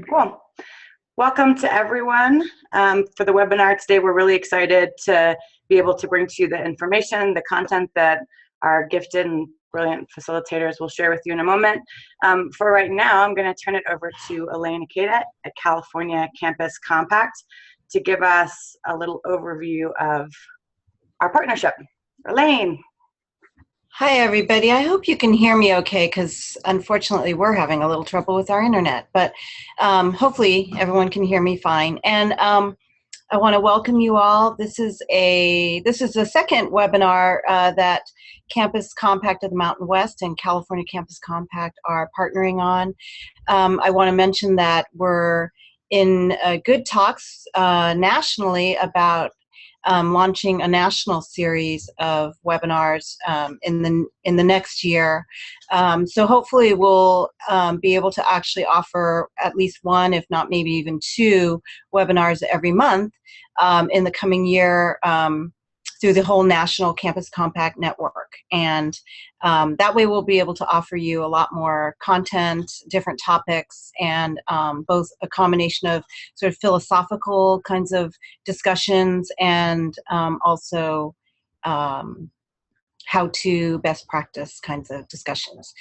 Cool. Welcome to everyone. For the webinar today, we're really excited to be able to bring to you the information, the content that our gifted and brilliant facilitators will share with you in a moment. For right now, I'm going to turn it over to Elaine Ikeda at California Campus Compact to give us a little overview of our partnership. Elaine. Hi, everybody. I hope you can hear me okay, because unfortunately we're having a little trouble with our internet, but hopefully everyone can hear me fine. And I want to welcome you all. This is the second webinar that Campus Compact of the Mountain West and California Campus Compact are partnering on. I want to mention that we're in good talks nationally about launching a national series of webinars in the next year. So hopefully we'll be able to actually offer at least one, if not maybe even two, webinars every month in the coming year through the whole National Campus Compact Network. And that way we'll be able to offer you a lot more content, different topics, and both a combination of sort of philosophical kinds of discussions and also how-to best practice kinds of discussions.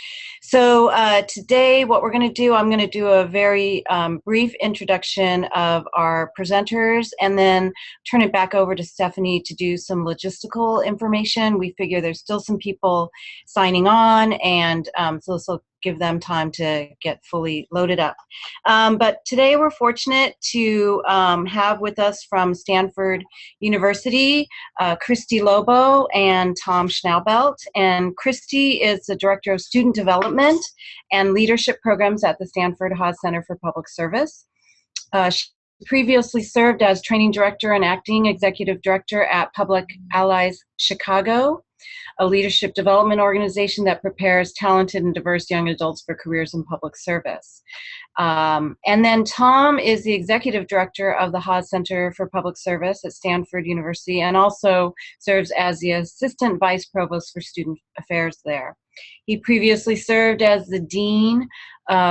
So today what we're going to do, I'm going to do a very brief introduction of our presenters and then turn it back over to Stephanie to do some logistical information. We figure there's still some people signing on, and so this will give them time to get fully loaded up. But today we're fortunate to have with us from Stanford University, Christy Lobo and Tom Schnaubelt. And Christy is the Director of Student Development and Leadership Programs at the Stanford Haas Center for Public Service. She previously served as Training Director and Acting Executive Director at Public Allies Chicago, a leadership development organization that prepares talented and diverse young adults for careers in public service. And then Tom is the Executive Director of the Haas Center for Public Service at Stanford University and also serves as the Assistant Vice Provost for Student Affairs there. He previously served as the Dean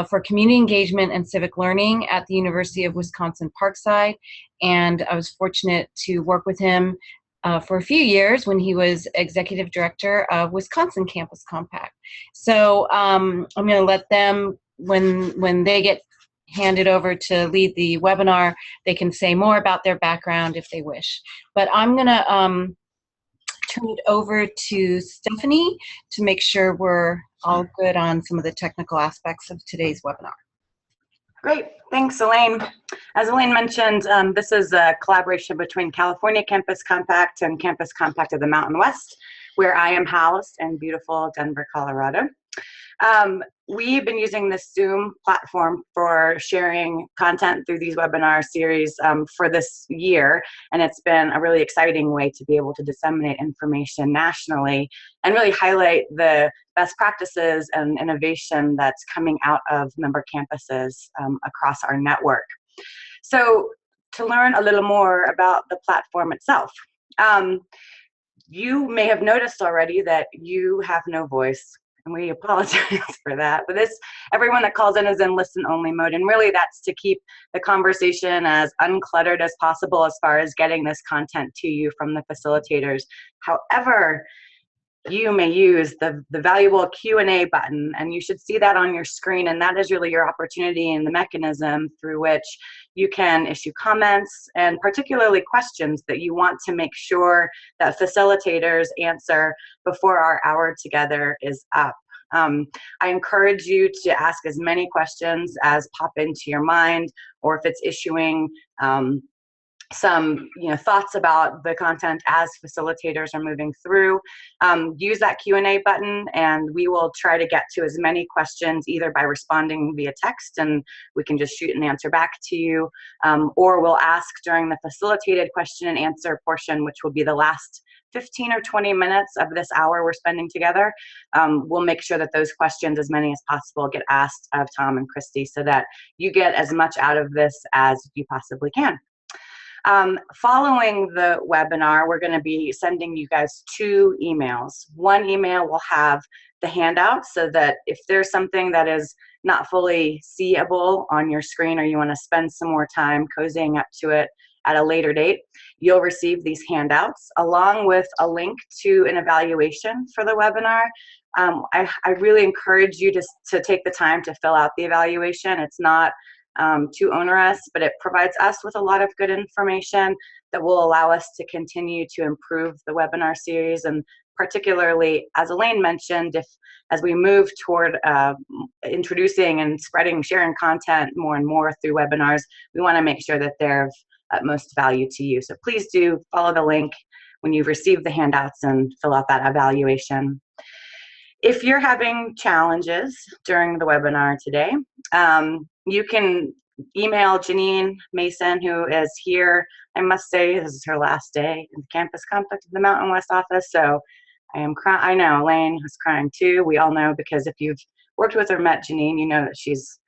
for Community Engagement and Civic Learning at the University of Wisconsin-Parkside, and I was fortunate to work with him for a few years when he was Executive Director of Wisconsin Campus Compact. So I'm going to let them, when they get handed over to lead the webinar, they can say more about their background if they wish. But I'm going to turn it over to Stephanie to make sure we're all good on some of the technical aspects of today's webinar. Great, thanks Elaine. As Elaine mentioned, this is a collaboration between California Campus Compact and Campus Compact of the Mountain West, where I am housed in beautiful Denver, Colorado. We've been using this Zoom platform for sharing content through these webinar series for this year, and it's been a really exciting way to be able to disseminate information nationally and really highlight the best practices and innovation that's coming out of member campuses across our network. So to learn a little more about the platform itself, you may have noticed already that you have no voice. And we apologize for that. But everyone that calls in is in listen-only mode, and really that's to keep the conversation as uncluttered as possible as far as getting this content to you from the facilitators. However, you may use the valuable Q&A button, and you should see that on your screen, and that is really your opportunity and the mechanism through which you can issue comments and particularly questions that you want to make sure that facilitators answer before our hour together is up. I encourage you to ask as many questions as pop into your mind, or if it's issuing some thoughts about the content as facilitators are moving through, use that Q&A button, and we will try to get to as many questions either by responding via text and we can just shoot an answer back to you, or we'll ask during the facilitated question and answer portion, which will be the last 15 or 20 minutes of this hour we're spending together. We'll make sure that those questions, as many as possible, get asked of Tom and Christy so that you get as much out of this as you possibly can. Following the webinar, we're going to be sending you guys 2 emails. One email will have the handout so that if there's something that is not fully seeable on your screen or you want to spend some more time cozying up to it at a later date, you'll receive these handouts along with a link to an evaluation for the webinar. I really encourage you to take the time to fill out the evaluation. It's not too onerous, but it provides us with a lot of good information that will allow us to continue to improve the webinar series. And particularly, as Elaine mentioned, if as we move toward introducing and spreading, sharing content more and more through webinars, we want to make sure that they're of utmost value to you. So please do follow the link when you've received the handouts and fill out that evaluation. If you're having challenges during the webinar today, you can email Janine Mason, who is here. I must say, this is her last day in the Campus Compact of the Mountain West office, so I am crying. I know Elaine was crying too. We all know, because if you've worked with or met Janine, you know that she's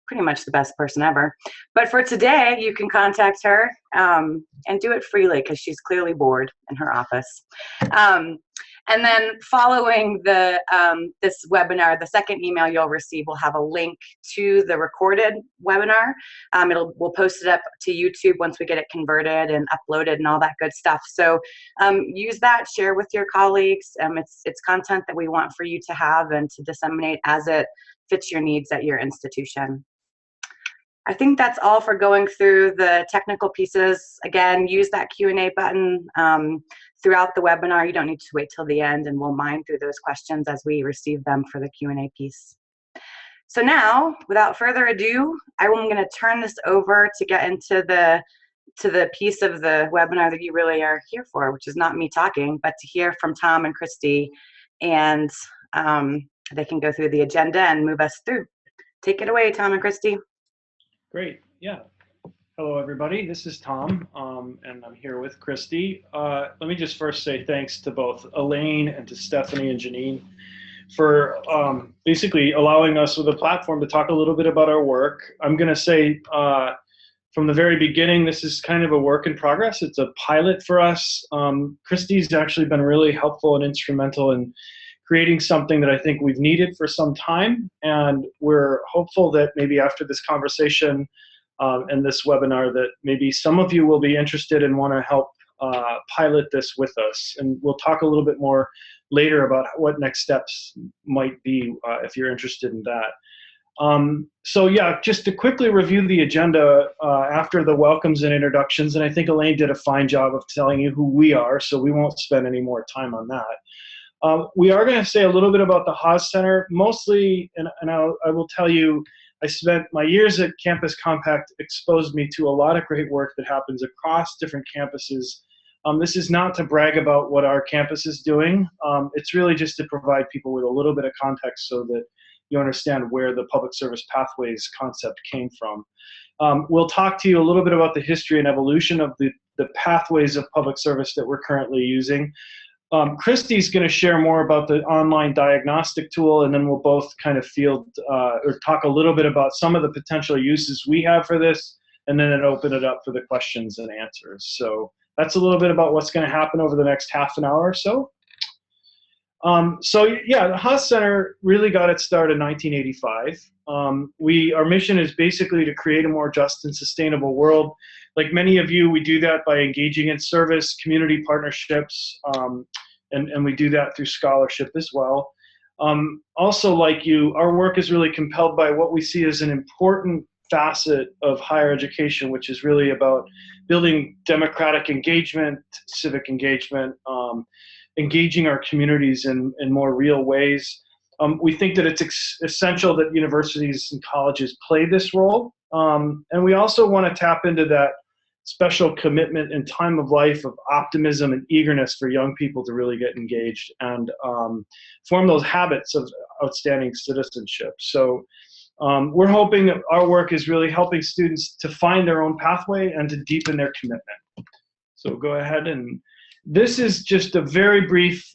pretty much the best person ever. But for today, you can contact her and do it freely, because she's clearly bored in her office. And then following the this webinar, the second email you'll receive will have a link to the recorded webinar. We'll post it up to YouTube once we get it converted and uploaded and all that good stuff. So use that, share with your colleagues. It's content that we want for you to have and to disseminate as it fits your needs at your institution. I think that's all for going through the technical pieces. Again, use that Q&A button throughout the webinar. You don't need to wait till the end, and we'll mine through those questions as we receive them for the Q&A piece. So now, without further ado, I'm going to turn this over to get into the piece of the webinar that you really are here for, which is not me talking, but to hear from Tom and Christy, and they can go through the agenda and move us through. Take it away, Tom and Christy. Great, yeah. Hello, everybody. This is Tom, and I'm here with Christy. Let me just first say thanks to both Elaine and to Stephanie and Janine for basically allowing us with a platform to talk a little bit about our work. I'm going to say from the very beginning, this is kind of a work in progress. It's a pilot for us. Christy's actually been really helpful and instrumental in creating something that I think we've needed for some time, and we're hopeful that maybe after this conversation and this webinar that maybe some of you will be interested and want to help pilot this with us. And we'll talk a little bit more later about what next steps might be if you're interested in that. So yeah, just to quickly review the agenda after the welcomes and introductions, and I think Elaine did a fine job of telling you who we are, so we won't spend any more time on that. We are going to say a little bit about the Haas Center, mostly, and I will tell you, I spent my years at Campus Compact exposed me to a lot of great work that happens across different campuses. This is not to brag about what our campus is doing. It's really just to provide people with a little bit of context so that you understand where the public service pathways concept came from. We'll talk to you a little bit about the history and evolution of the pathways of public service that we're currently using. Christy's going to share more about the online diagnostic tool, and then we'll both kind of field or talk a little bit about some of the potential uses we have for this, and then open it up for the questions and answers. So that's a little bit about what's going to happen over the next half an hour or so. So yeah, the Haas Center really got its start in 1985. Our mission is basically to create a more just and sustainable world. Like many of you, we do that by engaging in service, community partnerships, and we do that through scholarship as well. Also, like you, our work is really compelled by what we see as an important facet of higher education, which is really about building democratic engagement, civic engagement, engaging our communities in more real ways. We think that it's essential that universities and colleges play this role. And we also want to tap into that special commitment and time of life of optimism and eagerness for young people to really get engaged and form those habits of outstanding citizenship. So we're hoping that our work is really helping students to find their own pathway and to deepen their commitment. So go ahead, and this is just a very brief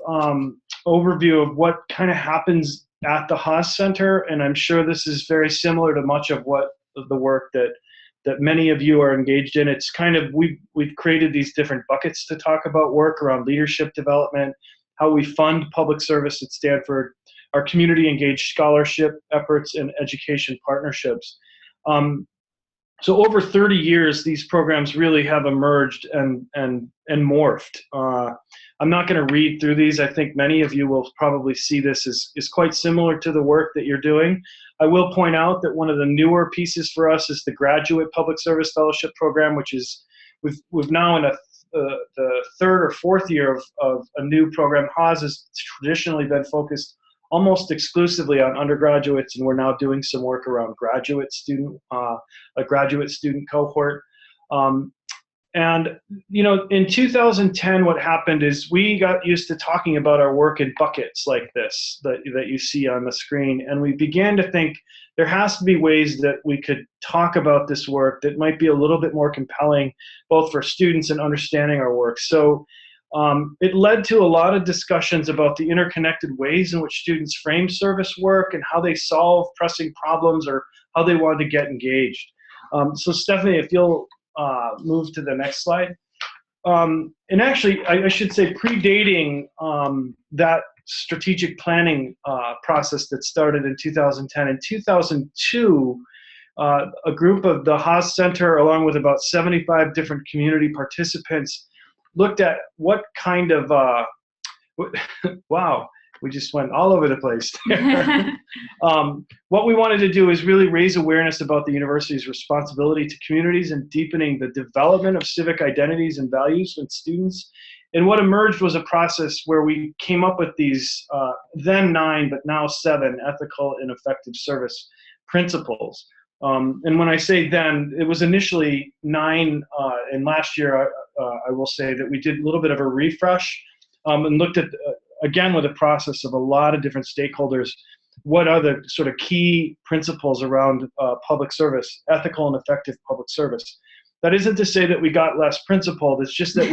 overview of what kind of happens at the Haas Center, and I'm sure this is very similar to much of what the work that that many of you are engaged in. It's kind of, we've created these different buckets to talk about work around leadership development, how we fund public service at Stanford, our community engaged scholarship efforts, and education partnerships. So over 30 years, these programs really have emerged and morphed. I'm not going to read through these. I think many of you will probably see this as quite similar to the work that you're doing. I will point out that one of the newer pieces for us is the Graduate Public Service Fellowship Program, which is we've now in the third or fourth year of a new program. Haas has traditionally been focused almost exclusively on undergraduates, and we're now doing some work around a graduate student cohort. And in 2010, what happened is we got used to talking about our work in buckets like this that you see on the screen, and we began to think there has to be ways that we could talk about this work that might be a little bit more compelling, both for students and understanding our work. So it led to a lot of discussions about the interconnected ways in which students frame service work and how they solve pressing problems or how they want to get engaged. So Stephanie, if you'll move to the next slide. And actually, I should say, predating that strategic planning process that started in 2010, in 2002, a group of the Haas Center, along with about 75 different community participants, looked at what kind of, wow, we just went all over the place there. What we wanted to do is really raise awareness about the university's responsibility to communities and deepening the development of civic identities and values with students. And what emerged was a process where we came up with these then 9, but now 7 ethical and effective service principles. And when I say then, it was initially 9, and last year I will say that we did a little bit of a refresh and looked at, again, with a process of a lot of different stakeholders, what are the sort of key principles around public service, ethical and effective public service. That isn't to say that we got less principled, it's just that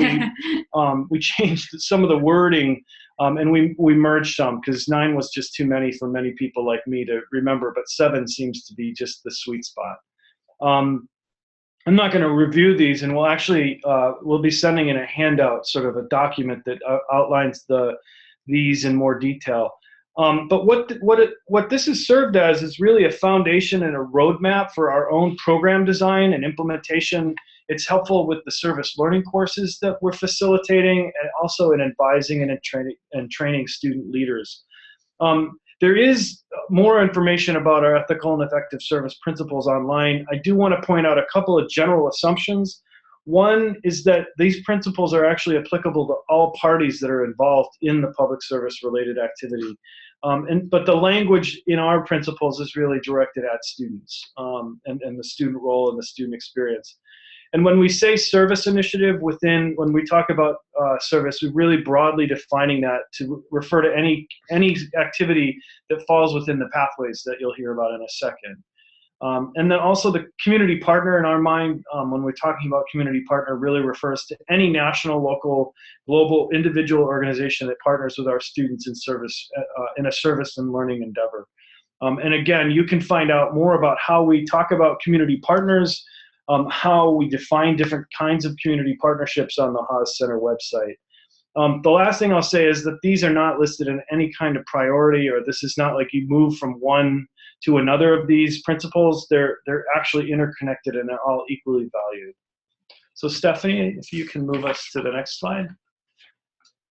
we changed some of the wording and we merged some, because 9 was just too many for many people like me to remember, but 7 seems to be just the sweet spot. I'm not going to review these, and we'll be sending in a handout, sort of a document that outlines these in more detail. But what this has served as is really a foundation and a roadmap for our own program design and implementation. It's helpful with the service learning courses that we're facilitating, and also in advising and training student leaders. There is more information about our ethical and effective service principles online. I do want to point out a couple of general assumptions. One is that these principles are actually applicable to all parties that are involved in the public service related activity. But the language in our principles is really directed at students and the student role and the student experience. And when we say service initiative when we talk about service, we're really broadly defining that to refer to any activity that falls within the pathways that you'll hear about in a second. And then also the community partner in our mind, when we're talking about community partner, really refers to any national, local, global, individual organization that partners with our students in service, in a service and learning endeavor. And again, you can find out more about how we talk about community partners, how we define different kinds of community partnerships on the Haas Center website. The last thing I'll say is that these are not listed in any kind of priority, or this is not like you move from one to another of these principles. They're actually interconnected and they're all equally valued. So Stephanie, if you can move us to the next slide.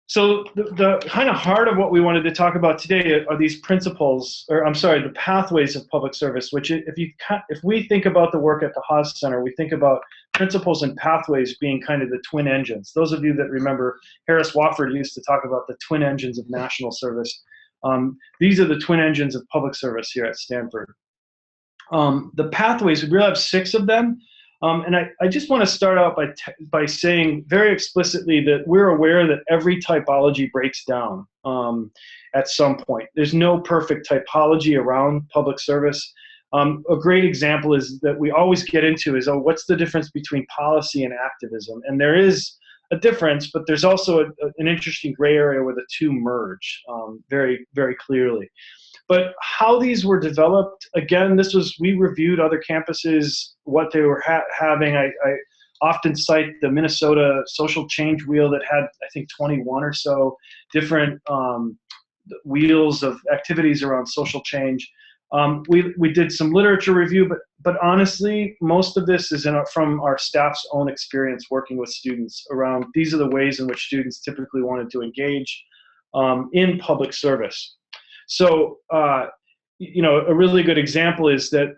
So the kind of heart of what we wanted to talk about today are these principles, or I'm sorry, the pathways of public service, which if we think about the work at the Haas Center, we think about principles and pathways being kind of the twin engines. Those of you that remember, Harris Wofford used to talk about the twin engines of national service. These are the twin engines of public service here at Stanford. The pathways, we really have 6 of them. And I just want to start out by saying very explicitly that we're aware that every typology breaks down at some point. There's no perfect typology around public service. A great example is that we always get into is, what's the difference between policy and activism? And there is a difference, but there's also an interesting gray area where the two merge very, very clearly. But how these were developed, again, we reviewed other campuses, what they were having. I often cite the Minnesota Social Change Wheel that had, I think, 21 or so different wheels of activities around social change. We did some literature review, but honestly, most of this is from our staff's own experience working with students around these are the ways in which students typically wanted to engage in public service. So, a really good example is that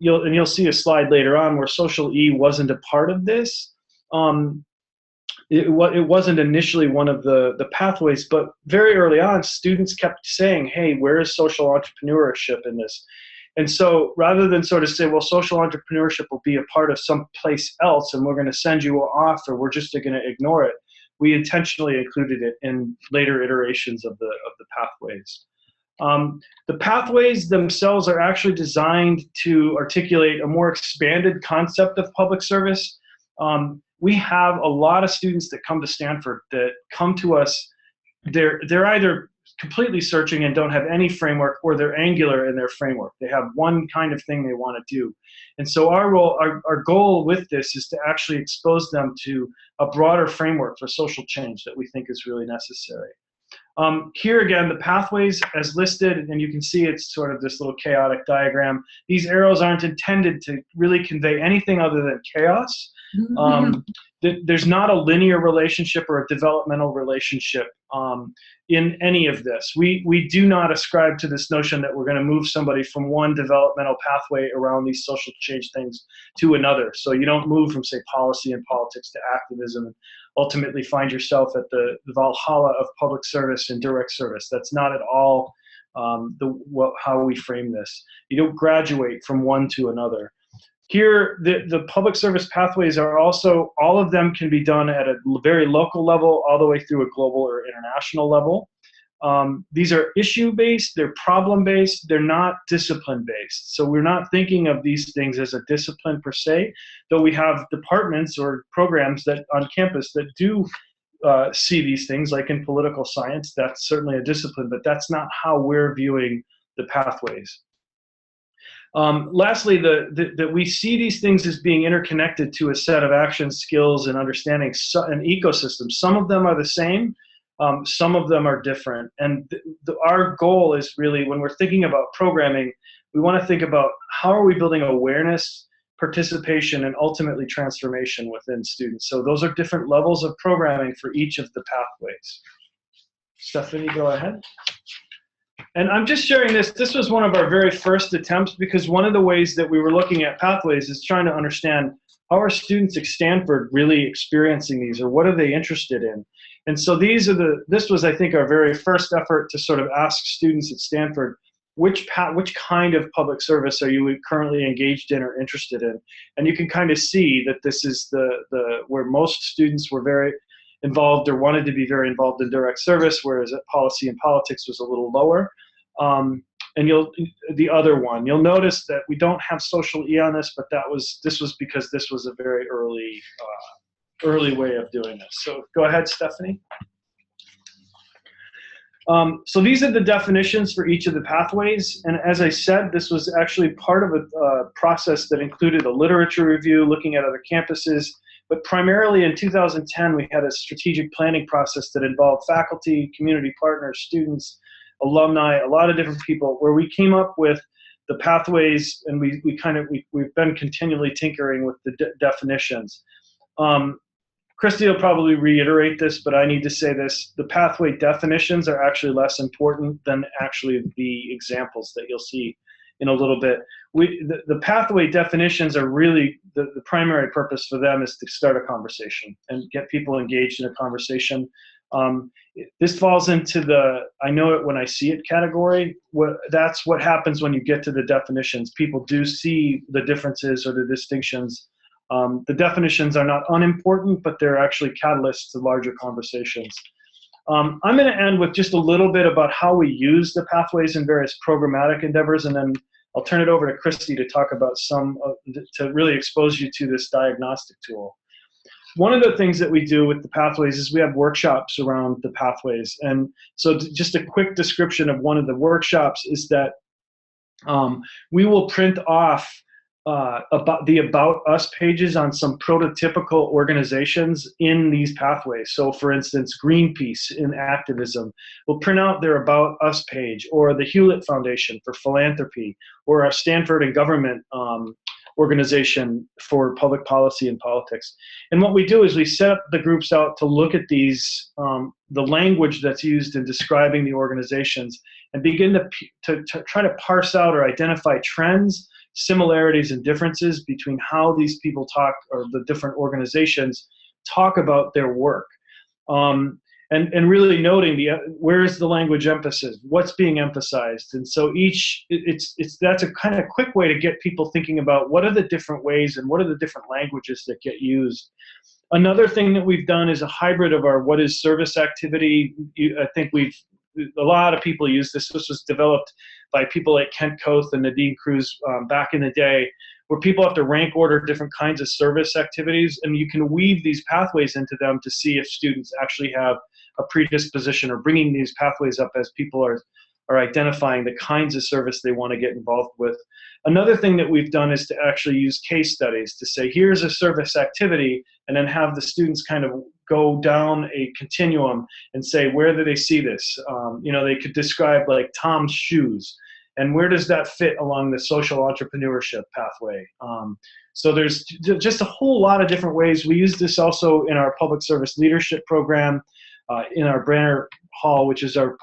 you'll see a slide later on where Social E wasn't a part of this. It wasn't initially one of the pathways, but very early on, students kept saying, hey, where is social entrepreneurship in this? And so rather than sort of say, well, social entrepreneurship will be a part of some place else and we're going to send you off or we're just going to ignore it, we intentionally included it in later iterations of the pathways. The pathways themselves are actually designed to articulate a more expanded concept of public service. We have a lot of students that come to Stanford that come to us, they're either completely searching and don't have any framework, or they're angular in their framework. They have one kind of thing they want to do. And so our goal with this is to actually expose them to a broader framework for social change that we think is really necessary. Here again, the pathways as listed, and you can see it's sort of this little chaotic diagram. These arrows aren't intended to really convey anything other than chaos. There's not a linear relationship or a developmental relationship in any of this. We do not ascribe to this notion that we're going to move somebody from one developmental pathway around these social change things to another. So you don't move from, say, policy and politics to activism and ultimately find yourself at the Valhalla of public service and direct service. That's not at all how we frame this. You don't graduate from one to another. Here, the public service pathways are also, all of them can be done at a very local level, all the way through a global or international level. These are issue-based, they're problem-based, they're not discipline-based. So we're not thinking of these things as a discipline per se, though we have departments or programs that on campus that do see these things, like in political science. That's certainly a discipline, but that's not how we're viewing the pathways. Lastly, that we see these things as being interconnected to a set of action, skills, and understanding, an ecosystem. Some of them are the same, some of them are different. And our goal is really, when we're thinking about programming, we want to think about how are we building awareness, participation, and ultimately transformation within students. So those are different levels of programming for each of the pathways. Stephanie, go ahead. And I'm just sharing this. This was one of our very first attempts, because one of the ways that we were looking at pathways is trying to understand how are students at Stanford really experiencing these, or what are they interested in? And so this was, I think, our very first effort to sort of ask students at Stanford, which kind of public service are you currently engaged in or interested in? And you can kind of see that this is where most students were very involved or wanted to be very involved in direct service, whereas at policy and politics was a little lower. And the other one, you'll notice that we don't have social E on this, but this was because this was a very early way of doing this. So go ahead, Stephanie. So these are the definitions for each of the pathways. And as I said, this was actually part of a process that included a literature review, looking at other campuses. But primarily in 2010, we had a strategic planning process that involved faculty, community partners, students, alumni, a lot of different people, where we came up with the pathways, and we've been continually tinkering with the definitions. Christy will probably reiterate this, but I need to say this. The pathway definitions are actually less important than actually the examples that you'll see in a little bit. The pathway definitions are really, the primary purpose for them is to start a conversation and get people engaged in a conversation. This falls into the I know it when I see it category. That's what happens when you get to the definitions. People do see the differences or the distinctions. The definitions are not unimportant, but they're actually catalysts to larger conversations. I'm going to end with just a little bit about how we use the pathways in various programmatic endeavors, and then I'll turn it over to Christy to talk about to really expose you to this diagnostic tool. one of the things that we do with the pathways is we have workshops around the pathways. And so just a quick description of one of the workshops is that we will print off about us pages on some prototypical organizations in these pathways. So for instance, Greenpeace in activism will print out their about us page, or the Hewlett Foundation for philanthropy, or our Stanford and Government organization for public policy and politics. And what we do is we set up the groups out to look at these, the language that's used in describing the organizations, and begin to try to parse out or identify trends, similarities, and differences between how these people talk, or the different organizations talk about their work. And really noting where is the language emphasis, what's being emphasized. And so that's a kind of quick way to get people thinking about what are the different ways and what are the different languages that get used. Another thing that we've done is a hybrid of our what is service activity. I think a lot of people use this. This was developed by people like Kent Koth and Nadine Cruz back in the day, where people have to rank order different kinds of service activities, and you can weave these pathways into them to see if students actually have a predisposition, or bringing these pathways up as people are identifying the kinds of service they want to get involved with. Another thing that we've done is to actually use case studies to say, here's a service activity, and then have the students kind of go down a continuum and say, where do they see this? They could describe like Tom's shoes, and where does that fit along the social entrepreneurship pathway? So there's just a whole lot of different ways. We use this also in our public service leadership program, in our Branner Hall, which is our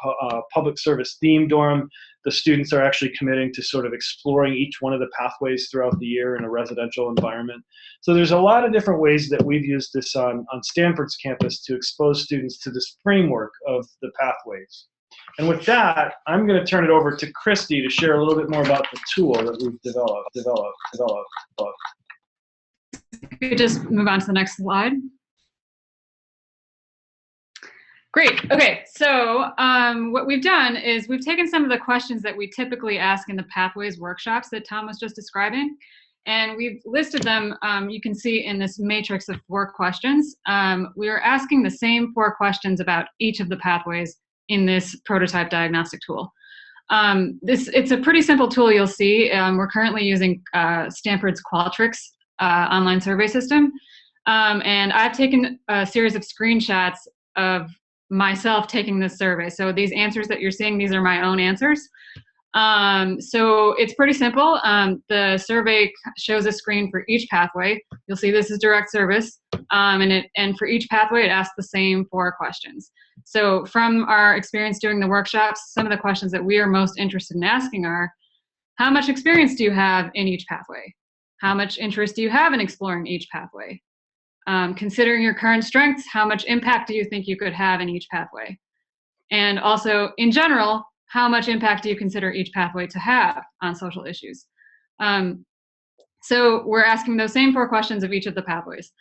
public service theme dorm. The students are actually committing to sort of exploring each one of the pathways throughout the year in a residential environment. So there's a lot of different ways that we've used this on Stanford's campus to expose students to this framework of the pathways. And with that, I'm going to turn it over to Christy to share a little bit more about the tool that we've developed. Could you just move on to the next slide? Great. Okay, so what we've done is we've taken some of the questions that we typically ask in the Pathways workshops that Tom was just describing, and we've listed them, you can see in this matrix of 4 questions. We are asking the same 4 questions about each of the pathways in this prototype diagnostic tool. It's a pretty simple tool, you'll see. We're currently using Stanford's Qualtrics online survey system, and I've taken a series of screenshots of myself taking this survey. So these answers that you're seeing, these are my own answers. So it's pretty simple. The survey shows a screen for each pathway. You'll see this is direct service, and for each pathway it asks the same 4 questions. So from our experience doing the workshops, some of the questions that we are most interested in asking are, how much experience do you have in each pathway? How much interest do you have in exploring each pathway? Considering your current strengths, how much impact do you think you could have in each pathway? And also, in general, how much impact do you consider each pathway to have on social issues? So we're asking those same 4 questions of each of the pathways.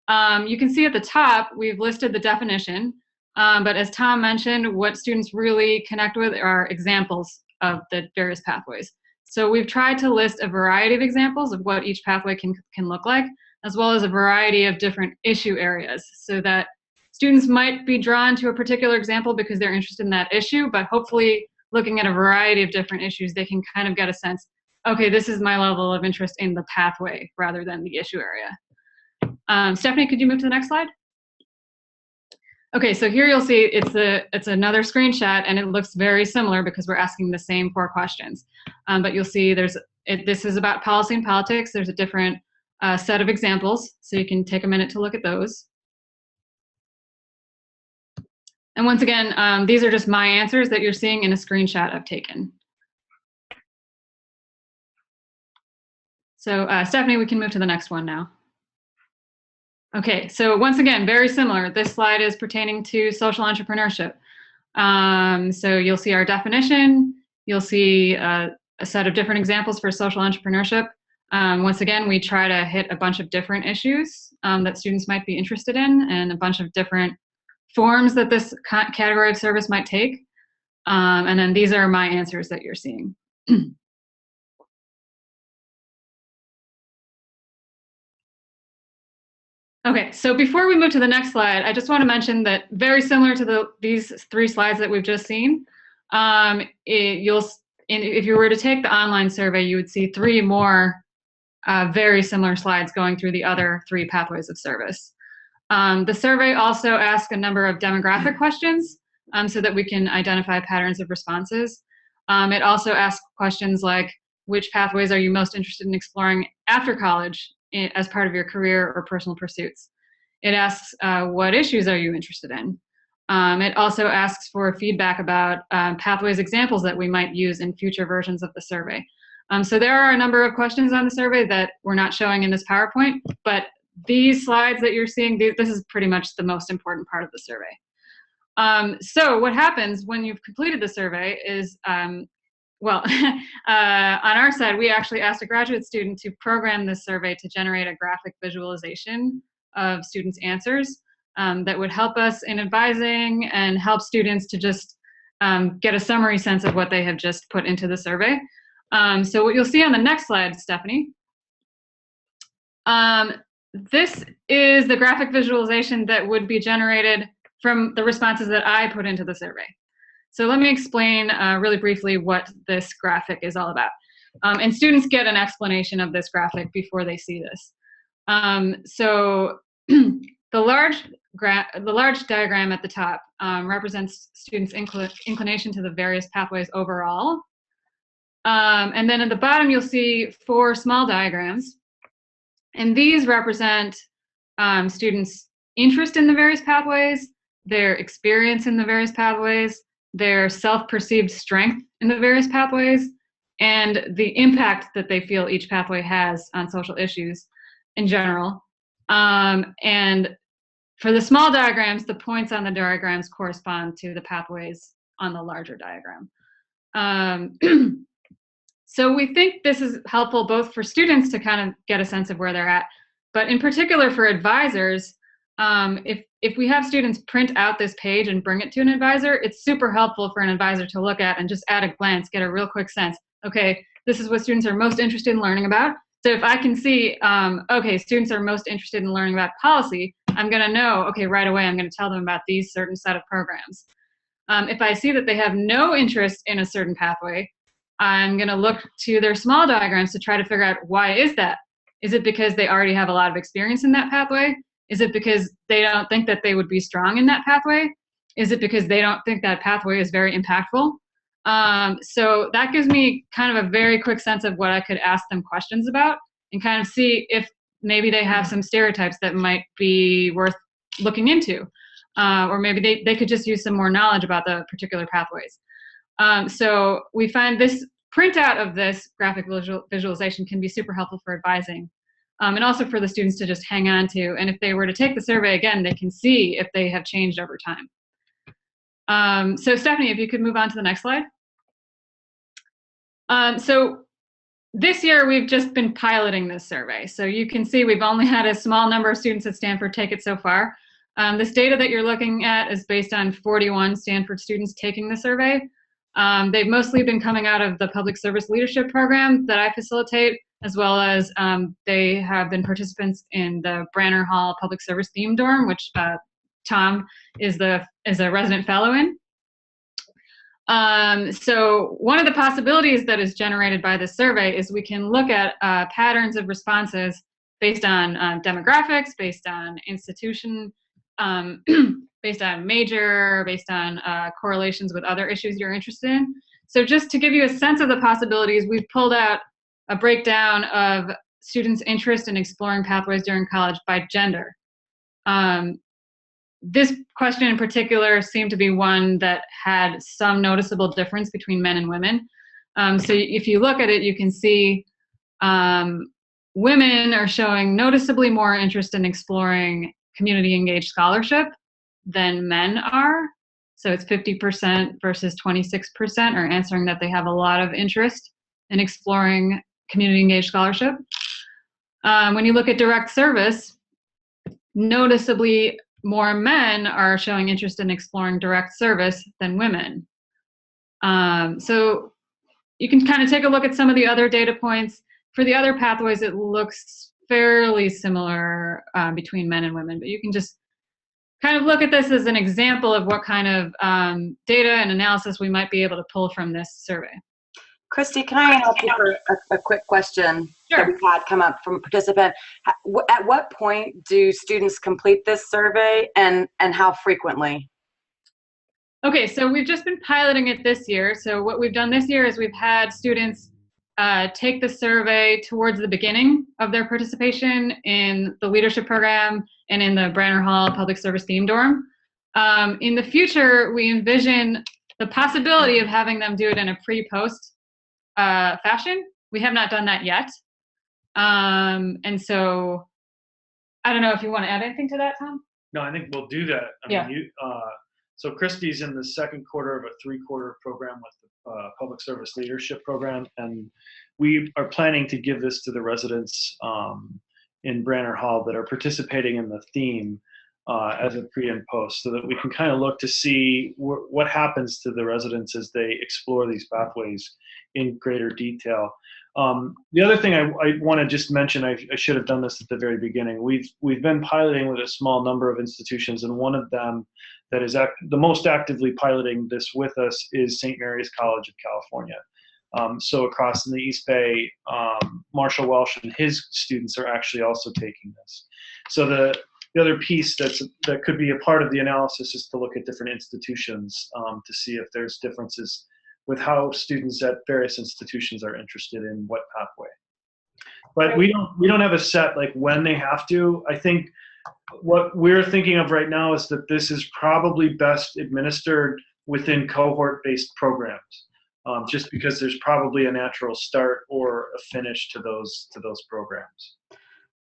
You can see at the top, we've listed the definition, but as Tom mentioned, what students really connect with are examples of the various pathways. So we've tried to list a variety of examples of what each pathway can look like, as well as a variety of different issue areas, so that students might be drawn to a particular example because they're interested in that issue, but hopefully looking at a variety of different issues, they can kind of get a sense, okay, this is my level of interest in the pathway rather than the issue area. Stephanie, could you move to the next slide? Okay, so here you'll see it's another screenshot, and it looks very similar because we're asking the same 4 questions. But you'll see this is about policy and politics. There's a different set of examples, so you can take a minute to look at those. And once again, these are just my answers that you're seeing in a screenshot I've taken. So Stephanie, we can move to the next one now. Okay, so once again, very similar. This slide is pertaining to social entrepreneurship. So you'll see our definition. You'll see a set of different examples for social entrepreneurship. Once again, we try to hit a bunch of different issues that students might be interested in, and a bunch of different forms that this category of service might take. And then these are my answers that you're seeing. Okay, so before we move to the next slide, I just want to mention that very similar to these 3 slides that we've just seen, if you were to take the online survey, you would see 3 more very similar slides going through the other 3 pathways of service. The survey also asks a number of demographic questions so that we can identify patterns of responses. It also asks questions like, which pathways are you most interested in exploring after college as part of your career or personal pursuits? It asks, what issues are you interested in? It also asks for feedback about pathways examples that we might use in future versions of the survey. So there are a number of questions on the survey that we're not showing in this PowerPoint, but these slides that you're seeing, this is pretty much the most important part of the survey. So what happens when you've completed the survey is, on our side, we actually asked a graduate student to program this survey to generate a graphic visualization of students' answers that would help us in advising and help students to just get a summary sense of what they have just put into the survey. So what you'll see on the next slide, Stephanie, this is the graphic visualization that would be generated from the responses that I put into the survey. So let me explain really briefly what this graphic is all about. And students get an explanation of this graphic before they see this. So the large diagram at the top represents students' inclination to the various pathways overall. And then at the bottom, you'll see 4 small diagrams. And these represent students' interest in the various pathways, their experience in the various pathways, their self-perceived strength in the various pathways, and the impact that they feel each pathway has on social issues in general. And for the small diagrams, the points on the diagrams correspond to the pathways on the larger diagram. So we think this is helpful both for students to kind of get a sense of where they're at, but in particular for advisors, if we have students print out this page and bring it to an advisor, it's super helpful for an advisor to look at and just at a glance get a real quick sense. Okay, this is what students are most interested in learning about. So if I can see, okay, students are most interested in learning about policy, I'm going to know, okay, right away I'm going to tell them about these certain set of programs. If I see that they have no interest in a certain pathway, I'm going to look to their small diagrams to try to figure out why is that? Is it because they already have a lot of experience in that pathway? Is it because they don't think that they would be strong in that pathway? Is it because they don't think that pathway is very impactful? So that gives me kind of a very quick sense of what I could ask them questions about and kind of see if maybe they have some stereotypes that might be worth looking into. Or maybe they could just use some more knowledge about the particular pathways. So we find this printout of this graphic visualization can be super helpful for advising and also for the students to just hang on to. And if they were to take the survey again, they can see if they have changed over time. So Stephanie, if you could move on to the next slide. So this year we've just been piloting this survey. So you can see we've only had a small number of students at Stanford take it so far. This data that you're looking at is based on 41 Stanford students taking the survey. They've mostly been coming out of the Public Service Leadership Program that I facilitate, as well as they have been participants in the Branner Hall Public Service Theme Dorm, which Tom is a resident fellow in. So one of the possibilities that is generated by this survey is we can look at patterns of responses based on demographics, based on institution, based on major, based on correlations with other issues you're interested in. So just to give you a sense of the possibilities, we've pulled out a breakdown of students' interest in exploring pathways during college by gender. This question in particular seemed to be one that had some noticeable difference between men and women. So if you look at it, you can see women are showing noticeably more interest in exploring community engaged scholarship than men are. So it's 50% versus 26% are answering that they have a lot of interest in exploring community engaged scholarship. When you look at direct service, noticeably more men are showing interest in exploring direct service than women. So you can kind of take a look at some of the other data points. For the other pathways, it looks fairly similar between men and women, but you can just kind of look at this as an example of what kind of data and analysis we might be able to pull from this survey. Christy, can I ask you for a quick question that Sure. we've had come up from a participant? At what point do students complete this survey, and how frequently? Okay, so we've just been piloting it this year. So what we've done this year is we've had students take the survey towards the beginning of their participation in the leadership program and in the Branner Hall Public Service Theme Dorm. In the future, we envision the possibility of having them do it in a pre-post fashion. We have not done that yet. And so I don't know if you want to add anything to that, Tom? No, I think we'll do that. I mean, so Christy's in the second quarter of a 3-quarter program with the Public Service Leadership Program, and we are planning to give this to the residents in Branner Hall that are participating in the theme as a pre and post, so that we can kind of look to see what happens to the residents as they explore these pathways in greater detail. The other thing I want to just mention, I should have done this at the very beginning. We've been piloting with a small number of institutions, and one of them that is the most actively piloting this with us is St. Mary's College of California. So across in the East Bay, Marshall Welsh and his students are actually also taking this. So the other piece that could be a part of the analysis is to look at different institutions to see if there's differences with how students at various institutions are interested in what pathway. But we don't have a set like when they have to. I think what we're thinking of right now is that this is probably best administered within cohort-based programs, just because there's probably a natural start or a finish to those programs.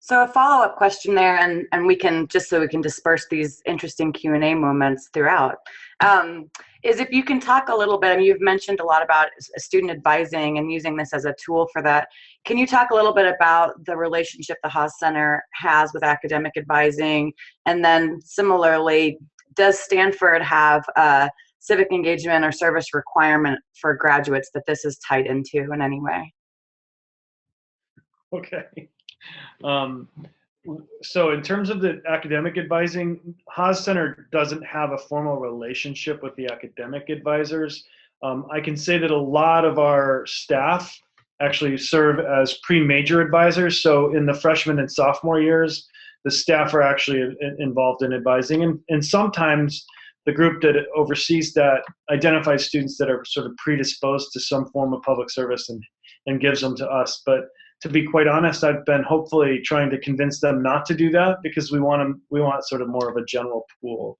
So a follow-up question there, and we can, just so we can disperse these interesting Q&A moments throughout, is if you can talk a little bit, I mean, you've mentioned a lot about student advising and using this as a tool for that. Can you talk a little bit about the relationship the Haas Center has with academic advising? And then similarly, does Stanford have a civic engagement or service requirement for graduates that this is tied into in any way? Okay. So in terms of the academic advising, Haas Center doesn't have a formal relationship with the academic advisors. I can say that a lot of our staff actually serve as pre-major advisors. So in the freshman and sophomore years, the staff are actually involved in advising. And sometimes the group that oversees that identifies students that are sort of predisposed to some form of public service and gives them to us. But to be quite honest, I've been hopefully trying to convince them not to do that, because we want sort of more of a general pool.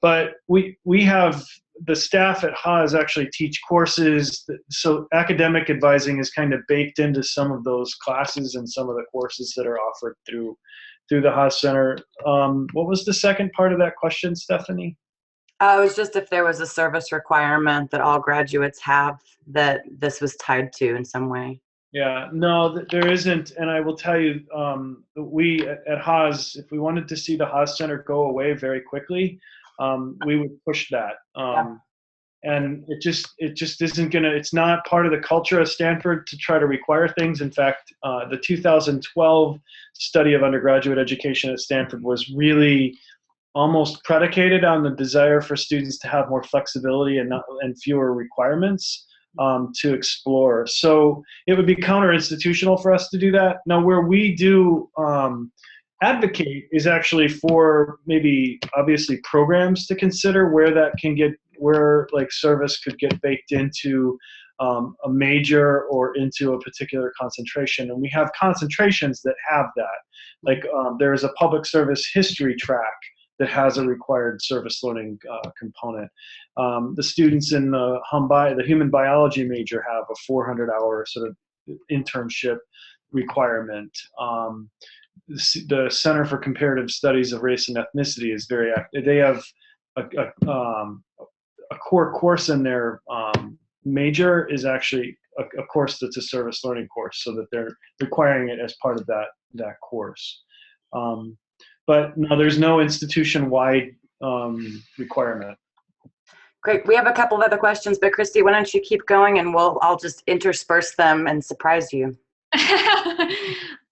But we have the staff at Haas actually teach courses, so academic advising is kind of baked into some of those classes and some of the courses that are offered through the Haas Center. What was the second part of that question, Stephanie? It was just if there was a service requirement that all graduates have that this was tied to in some way. Yeah, no, there isn't. And I will tell you, we at Haas, if we wanted to see the Haas Center go away very quickly, we would push that. And it just isn't gonna, it's not part of the culture of Stanford to try to require things. In fact, the 2012 study of undergraduate education at Stanford was really almost predicated on the desire for students to have more flexibility and fewer requirements to explore. So it would be counter-institutional for us to do that. Now, where we do advocate is actually for maybe obviously programs to consider where like service could get baked into a major or into a particular concentration. And we have concentrations that have that. Like there is a public service history track that has a required service learning component. The students in the human biology major have a 400-hour sort of internship requirement. The Center for Comparative Studies of Race and Ethnicity is very active. They have a core course in their major is actually a course that's a service learning course, so that they're requiring it as part of that course. But no, there's no institution-wide requirement. Great. We have a couple of other questions, but Christy, why don't you keep going and I'll just intersperse them and surprise you.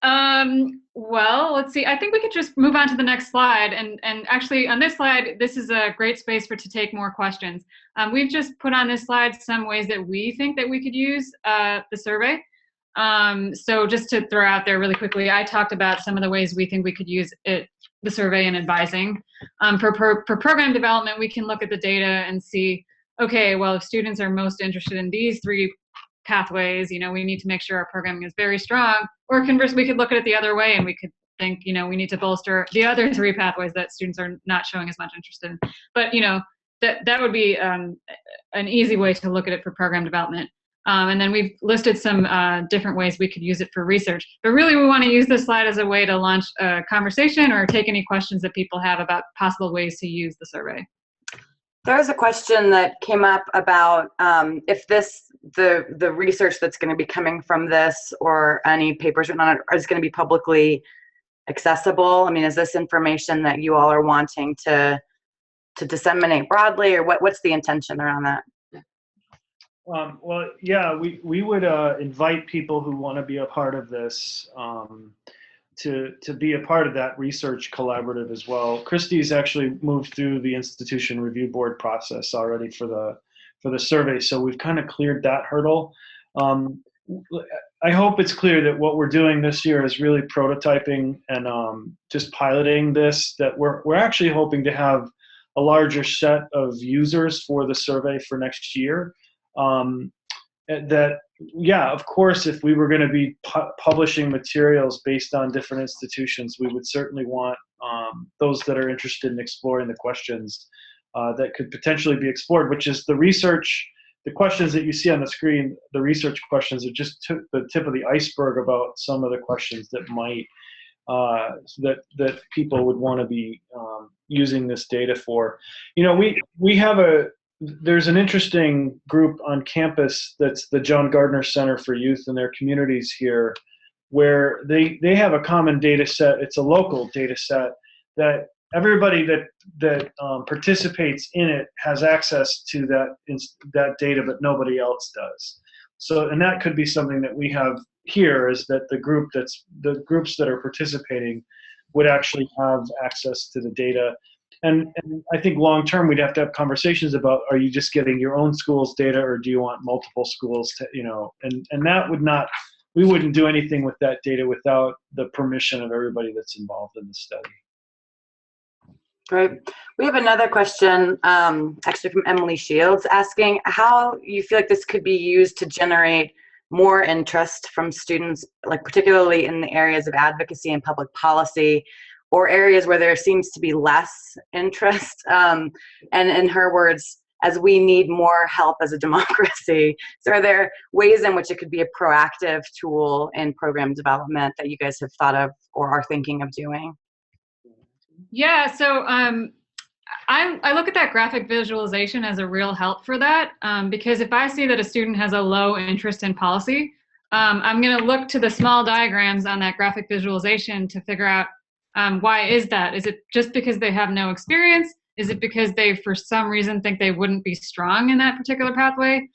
Well, let's see. I think we could just move on to the next slide. And actually, on this slide, this is a great space to take more questions. We've just put on this slide some ways that we think that we could use the survey. So just to throw out there really quickly, I talked about some of the ways we think we could use it, the survey in advising. For program development, we can look at the data and see, okay, well, if students are most interested in these 3 pathways, we need to make sure our programming is very strong. Or conversely, we could look at it the other way and we could think, we need to bolster the other 3 pathways that students are not showing as much interest in. But, that would be an easy way to look at it for program development. And then we've listed some different ways we could use it for research. But really, we want to use this slide as a way to launch a conversation or take any questions that people have about possible ways to use the survey. There was a question that came up about if the research that's going to be coming from this or any papers written on it is going to be publicly accessible. I mean, is this information that you all are wanting to disseminate broadly, or what's the intention around that? Well, yeah, we would invite people who want to be a part of this to be a part of that research collaborative as well. Christy's actually moved through the institution review board process already for the survey, so we've kind of cleared that hurdle. I hope it's clear that what we're doing this year is really prototyping and just piloting this, that we're actually hoping to have a larger set of users for the survey for next year. That, yeah, of course, if we were going to be publishing materials based on different institutions, we would certainly want those that are interested in exploring the questions that could potentially be explored, which is the research. The questions that you see on the screen, the research questions, are just the tip of the iceberg about some of the questions that might that people would want to be using this data for. We have there's an interesting group on campus that's the John Gardner Center for Youth and their communities here, where they have a common data set. It's a local data set that everybody that participates in it has access to that data, but nobody else does. So, and that could be something that we have here, is that the groups that are participating would actually have access to the data. And I think long term we'd have to have conversations about, are you just getting your own school's data, or do you want multiple schools to, and that would not, we wouldn't do anything with that data without the permission of everybody that's involved in the study. Great. We have another question, actually from Emily Shields, asking how you feel like this could be used to generate more interest from students, like particularly in the areas of advocacy and public policy, or areas where there seems to be less interest. And in her words, as we need more help as a democracy. So are there ways in which it could be a proactive tool in program development that you guys have thought of or are thinking of doing? Yeah, so I look at that graphic visualization as a real help for that, because if I see that a student has a low interest in policy, I'm going to look to the small diagrams on that graphic visualization to figure out why is that? Is it just because they have no experience? Is it because they, for some reason, think they wouldn't be strong in that particular pathway?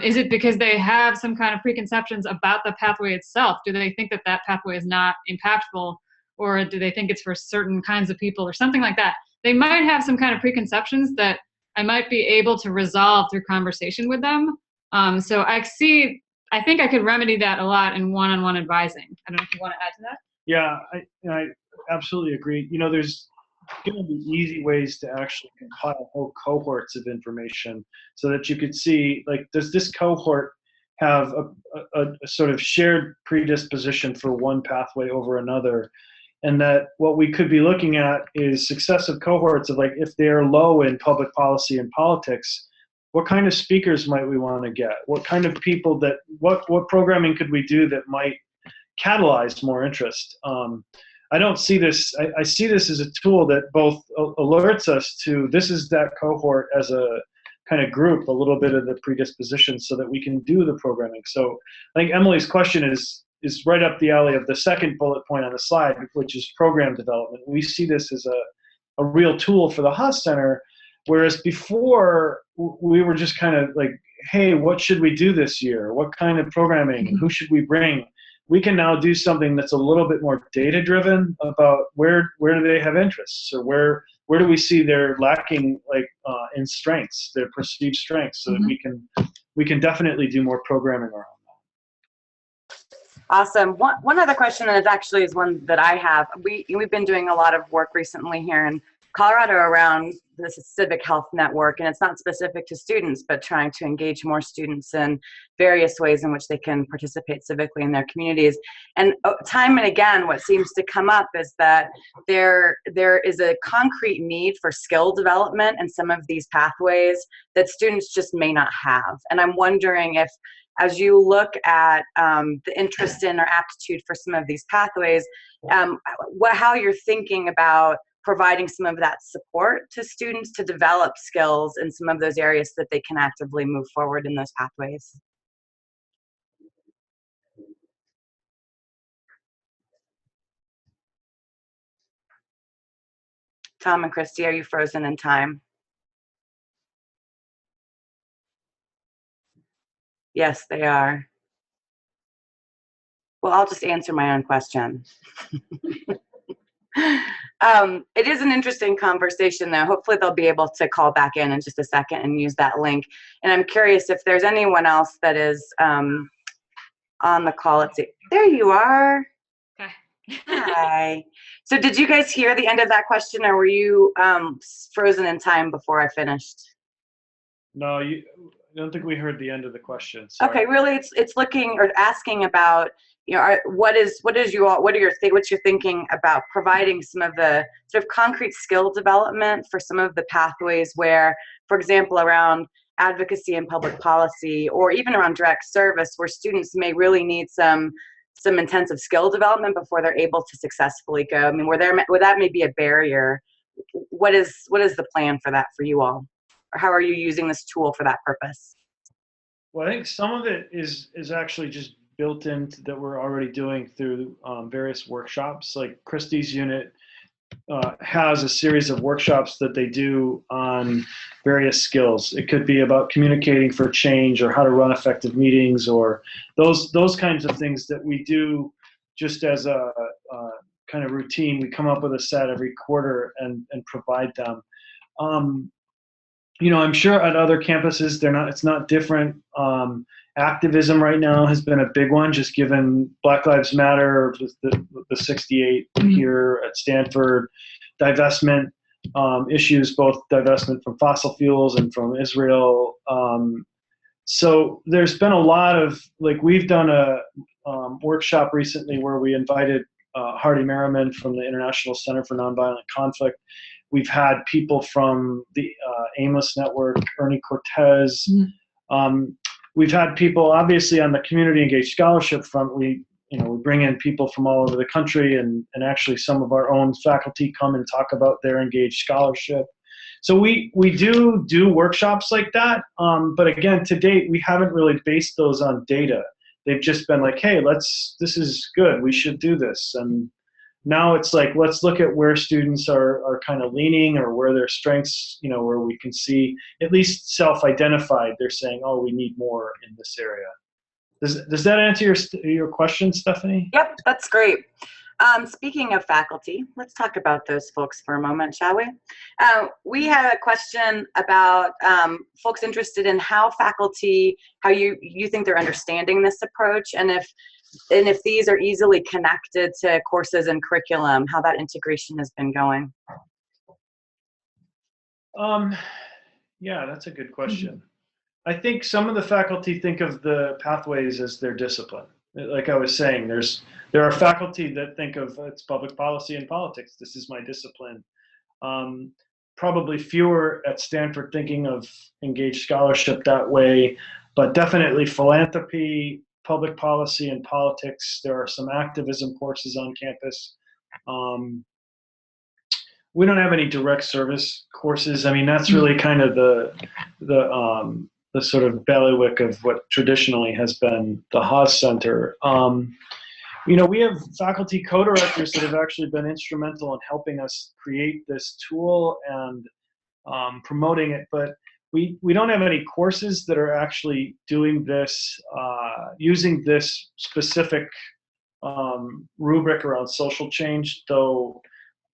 Is it because they have some kind of preconceptions about the pathway itself? Do they think that pathway is not impactful? Or do they think it's for certain kinds of people or something like that? They might have some kind of preconceptions that I might be able to resolve through conversation with them. So I think I could remedy that a lot in one-on-one advising. I don't know if you want to add to that. Yeah, I absolutely agree. There's going to be easy ways to actually compile whole cohorts of information so that you could see, like, does this cohort have a sort of shared predisposition for one pathway over another? And that what we could be looking at is successive cohorts of, like, if they're low in public policy and politics, what kind of speakers might we want to get? What kind of people what programming could we do that might catalyze more interest? I don't see this, I see this as a tool that both alerts us to, this is that cohort as a kind of group, a little bit of the predisposition so that we can do the programming. So I think Emily's question is right up the alley of the second bullet point on the slide, which is program development. We see this as a real tool for the Haas Center, whereas before we were just kind of like, hey, what should we do this year? What kind of programming? Who should we bring? we can now do something that's a little bit more data driven about where do they have interests, or where do we see they're lacking, like in strengths, their perceived strengths, so that we can definitely do more programming around. Awesome. One other question that actually is one that I have. We've been doing a lot of work recently here in Colorado around this civic health network, and it's not specific to students, but trying to engage more students in various ways in which they can participate civically in their communities. And time and again, what seems to come up is that there is a concrete need for skill development in some of these pathways that students just may not have. And I'm wondering if, as you look at the interest in or aptitude for some of these pathways, how you're thinking about providing some of that support to students to develop skills in some of those areas so that they can actively move forward in those pathways. Tom and Christy, are you frozen in time? Yes, they are. Well, I'll just answer my own question. It is an interesting conversation, though. Hopefully they'll be able to call back in just a second and use that link. And I'm curious if there's anyone else that is on the call. Let's see. There you are. Okay. Hi. So did you guys hear the end of that question, or were you frozen in time before I finished? No, I don't think we heard the end of the question. Sorry. Okay, really, it's looking or asking about, you know, what's your thinking about providing some of the sort of concrete skill development for some of the pathways where, for example, around advocacy and public policy, or even around direct service, where students may really need some intensive skill development before they're able to successfully go. I mean, where that may be a barrier. What is the plan for that for you all? Or how are you using this tool for that purpose? Well, I think some of it is actually just built into that we're already doing through various workshops. Like Christie's unit has a series of workshops that they do on various skills. It could be about communicating for change, or how to run effective meetings, or those kinds of things that we do just as a kind of routine. We come up with a set every quarter and provide them. You know, I'm sure at other campuses it's not different. Activism right now has been a big one, just given Black Lives Matter, the 68 here at Stanford, divestment issues, both divestment from fossil fuels and from Israel. So there's been a lot of, like, we've done a workshop recently where we invited Hardy Merriman from the International Center for Nonviolent Conflict. We've had people from the Aimless Network, Ernie Cortez. We've had people, obviously, on the community engaged scholarship front. We bring in people from all over the country, and actually some of our own faculty come and talk about their engaged scholarship. So we do workshops like that. But again, to date, we haven't really based those on data. They've just been like, hey, this is good. We should do this. And now it's like, let's look at where students are kind of leaning, or where their strengths, where we can see, at least self-identified, they're saying, oh, we need more in this area. Does that answer your question, Stephanie? Yep, that's great. Speaking of faculty, let's talk about those folks for a moment, shall we? We had a question about folks interested in how you think they're understanding this approach, and if these are easily connected to courses and curriculum, how that integration has been going. Yeah, that's a good question. I think some of the faculty think of the pathways as their discipline. Like I was saying, there are faculty that think of it's public policy and politics. This is my discipline. Probably fewer at Stanford thinking of engaged scholarship that way, but definitely philanthropy, public policy, and politics. There are some activism courses on campus. We don't have any direct service courses. I mean, that's really kind of the sort of bailiwick of what traditionally has been the Haas Center. We have faculty co-directors that have actually been instrumental in helping us create this tool and promoting it, but we don't have any courses that are actually doing this, using this specific rubric around social change, though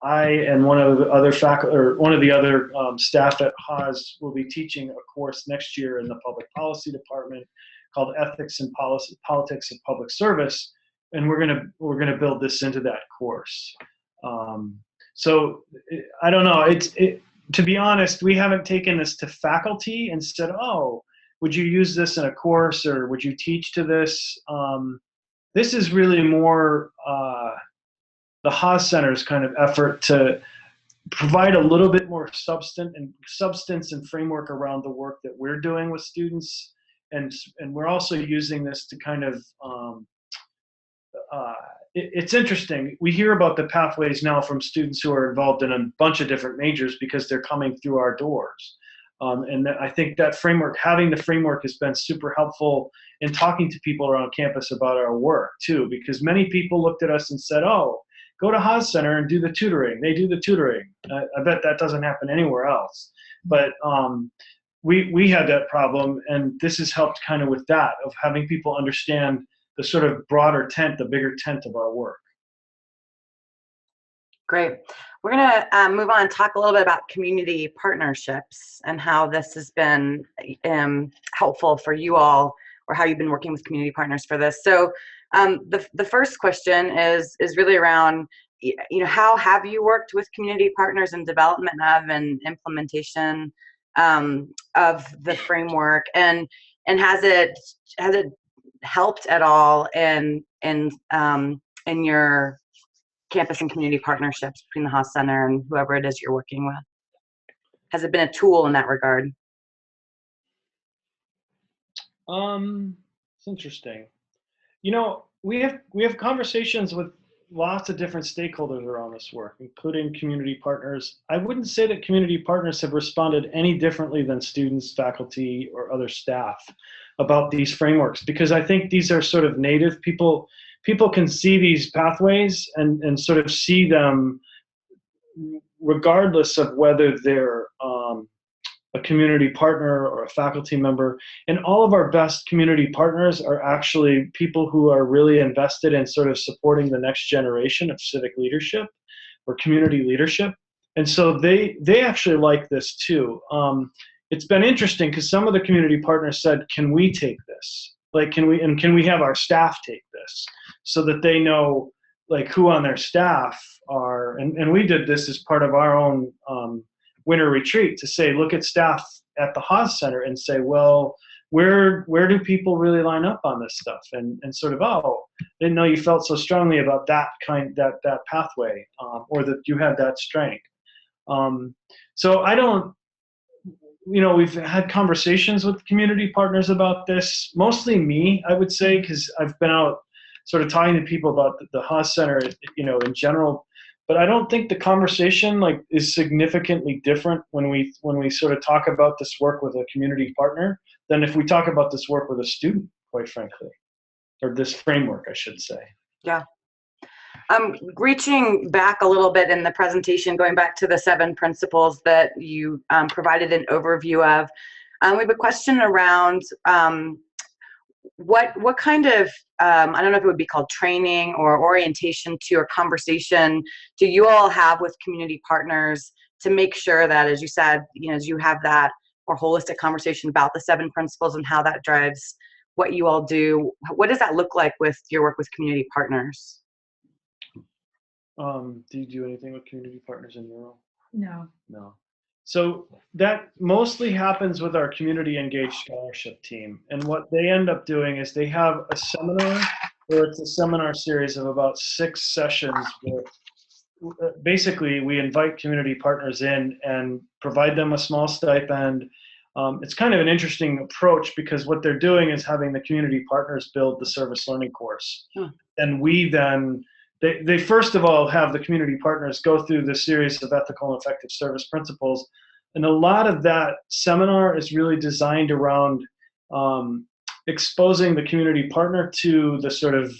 I and one of the other faculty or one of the other staff at Haas will be teaching a course next year in the public policy department called Ethics and Politics of Public Service, and we're gonna build this into that course. So I don't know. To be honest, we haven't taken this to faculty and said, "Oh, would you use this in a course or would you teach to this?" This is really more the Haas Center's kind of effort to provide a little bit more substance and framework around the work that we're doing with students, and we're also using this to kind of it's interesting. We hear about the pathways now from students who are involved in a bunch of different majors because they're coming through our doors. And I think that having the framework has been super helpful in talking to people around campus about our work too, because many people looked at us and said, "Oh, go to Haas Center and do the tutoring." They do the tutoring. I bet that doesn't happen anywhere else. But we had that problem, and this has helped kind of with that, of having people understand the sort of broader tent, the bigger tent of our work. Great. We're going to move on and talk a little bit about community partnerships and how this has been helpful for you all, or how you've been working with community partners for this. So the first question is really around, how have you worked with community partners in development of and implementation of the framework, and has it helped at all in your campus and community partnerships between the Haas Center and whoever it is you're working with? Has it been a tool in that regard? It's interesting. We have conversations with lots of different stakeholders around this work, including community partners. I wouldn't say that community partners have responded any differently than students, faculty, or other staff about these frameworks, because I think these are sort of native. People can see these pathways and sort of see them regardless of whether they're a community partner or a faculty member. And all of our best community partners are actually people who are really invested in sort of supporting the next generation of civic leadership or community leadership. And so they actually like this too. It's been interesting because some of the community partners said, "Can we take this? Like, can we have our staff take this so that they know like who on their staff are?" And we did this as part of our own winter retreat to say, look at staff at the Haas Center and say, well, where do people really line up on this stuff? And sort of, "Oh, didn't know you felt so strongly about that pathway, or that you had that strength." So I don't, we've had conversations with community partners about this, mostly me, I would say, because I've been out sort of talking to people about the Haas Center, in general. But I don't think the conversation is significantly different when we sort of talk about this work with a community partner than if we talk about this work with a student, quite frankly, or this framework, I should say. Yeah. Reaching back a little bit in the presentation, going back to the 7 principles that you provided an overview of, we have a question around what kind of, I don't know if it would be called training or orientation to, or conversation do you all have with community partners to make sure that, as you said, as you have that more holistic conversation about the 7 principles and how that drives what you all do, what does that look like with your work with community partners? Do you do anything with community partners in your role? No. So that mostly happens with our community engaged scholarship team. And what they end up doing is they have a seminar, or it's a seminar series of about 6 sessions where basically we invite community partners in and provide them a small stipend. It's kind of an interesting approach because what they're doing is having the community partners build the service learning course. And we then, they first of all have the community partners go through the series of ethical and effective service principles. And a lot of that seminar is really designed around exposing the community partner to the sort of,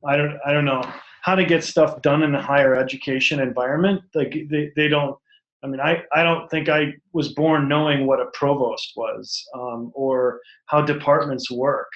I don't know, how to get stuff done in a higher education environment. Like they don't, I don't think I was born knowing what a provost was, or how departments work.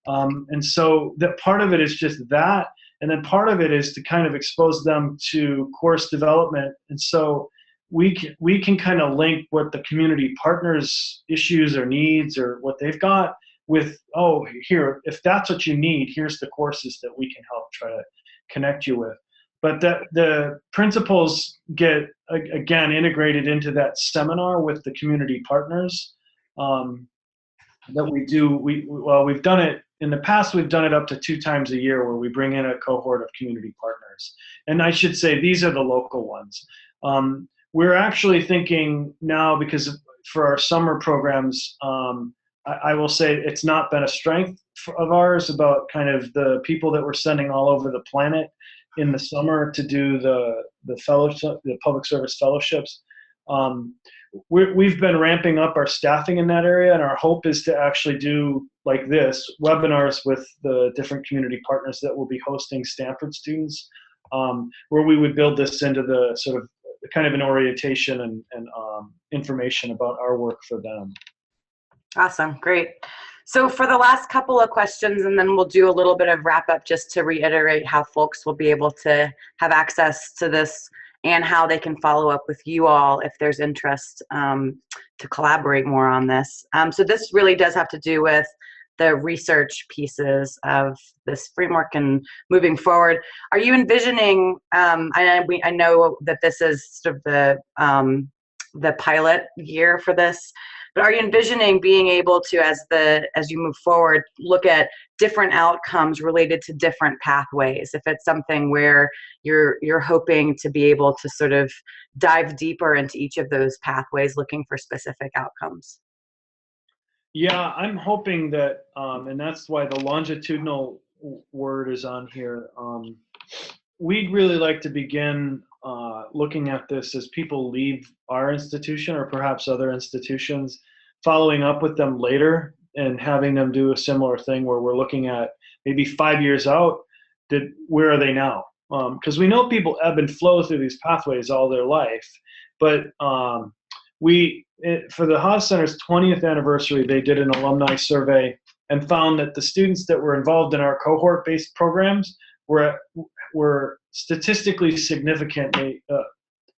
And so that part of it is just that. And then part of it is to kind of expose them to course development. And so we can kind of link what the community partners' issues or needs or what they've got with, oh, here, if that's what you need, here's the courses that we can help try to connect you with. But the principles get, again, integrated into that seminar with the community partners that we do. We've done it in the past. We've done it up to 2 times a year where we bring in a cohort of community partners. And I should say these are the local ones. We're actually thinking now, because for our summer programs, I will say it's not been a strength of ours about kind of the people that we're sending all over the planet in the summer to do the fellowship, the public service fellowships. We've been ramping up our staffing in that area, and our hope is to actually do like this webinars with the different community partners that will be hosting Stanford students, where we would build this into the sort of kind of an orientation and information about our work for them. Awesome, great. So for the last couple of questions, and then we'll do a little bit of wrap up just to reiterate how folks will be able to have access to this and how they can follow up with you all if there's interest to collaborate more on this. So this really does have to do with the research pieces of this framework and moving forward. Are you envisioning, I know that this is sort of the pilot year for this, but are you envisioning being able to, as you move forward, look at different outcomes related to different pathways? If it's something where you're hoping to be able to sort of dive deeper into each of those pathways, looking for specific outcomes. Yeah, I'm hoping that, and that's why the longitudinal word is on here. We'd really like to begin looking at this as people leave our institution or perhaps other institutions, following up with them later and having them do a similar thing where we're looking at maybe 5 years out, where are they now? Because we know people ebb and flow through these pathways all their life, but for the Haas Center's 20th anniversary, they did an alumni survey and found that the students that were involved in our cohort-based programs were statistically significantly,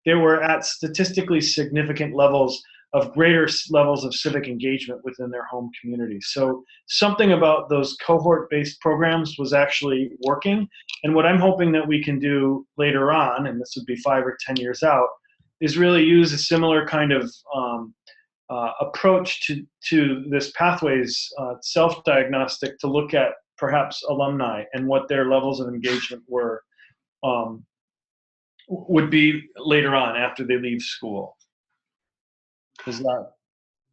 they were at statistically significant levels of greater levels of civic engagement within their home community. So something about those cohort-based programs was actually working. And what I'm hoping that we can do later on, and this would be 5 or 10 years out, is really use a similar kind of approach to this pathways self-diagnostic to look at perhaps alumni and what their levels of engagement would be later on after they leave school. Does that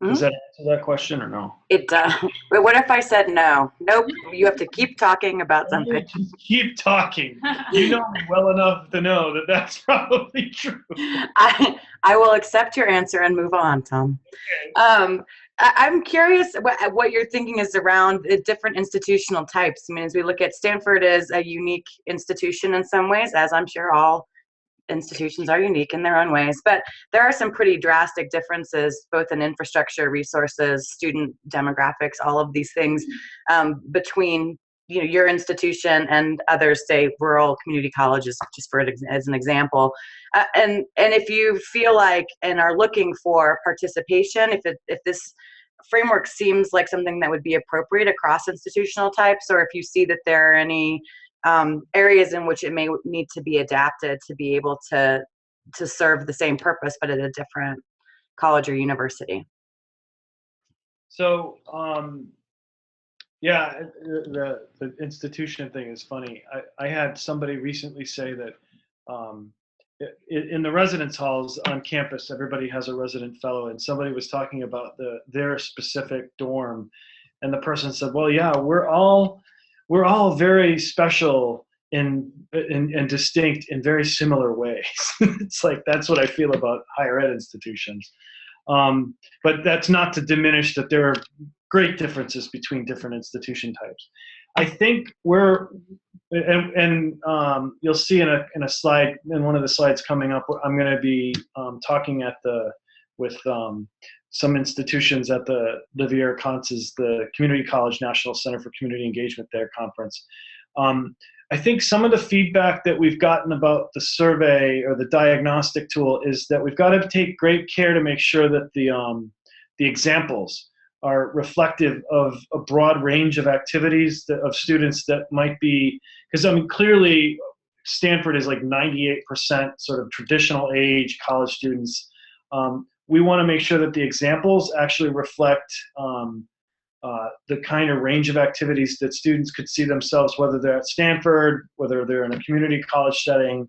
answer that question or no? It does. But what if I said no? Nope, you have to keep talking about something. Just keep talking. You know me well enough to know that that's probably true. I will accept your answer and move on, Tom. Okay. I'm curious what your thinking is around the different institutional types. I mean, as we look at Stanford as a unique institution in some ways, as I'm sure all institutions are unique in their own ways, but there are some pretty drastic differences both in infrastructure, resources, student demographics, all of these things between your institution and others, say rural community colleges, just as an example. And if you feel like and are looking for participation, if this framework seems like something that would be appropriate across institutional types, or if you see that there are any areas in which it may need to be adapted to be able to serve the same purpose but at a different college or university. So yeah, the institution thing is funny. I had somebody recently say that in the residence halls on campus, everybody has a resident fellow, and somebody was talking about their specific dorm, and the person said, well, yeah, we're all very special and distinct in very similar ways. It's like, that's what I feel about higher ed institutions. But that's not to diminish that there are great differences between different institution types. I think you'll see in a slide, in one of the slides coming up, I'm going to be talking with some institutions at the Viera Contz's, the Community College National Center for Community Engagement, their conference. I think some of the feedback that we've gotten about the survey or the diagnostic tool is that we've got to take great care to make sure that the examples are reflective of a broad range of activities of students that might be, because I mean, clearly Stanford is like 98% sort of traditional age college students. We want to make sure that the examples actually reflect the kind of range of activities that students could see themselves, whether they're at Stanford, whether they're in a community college setting.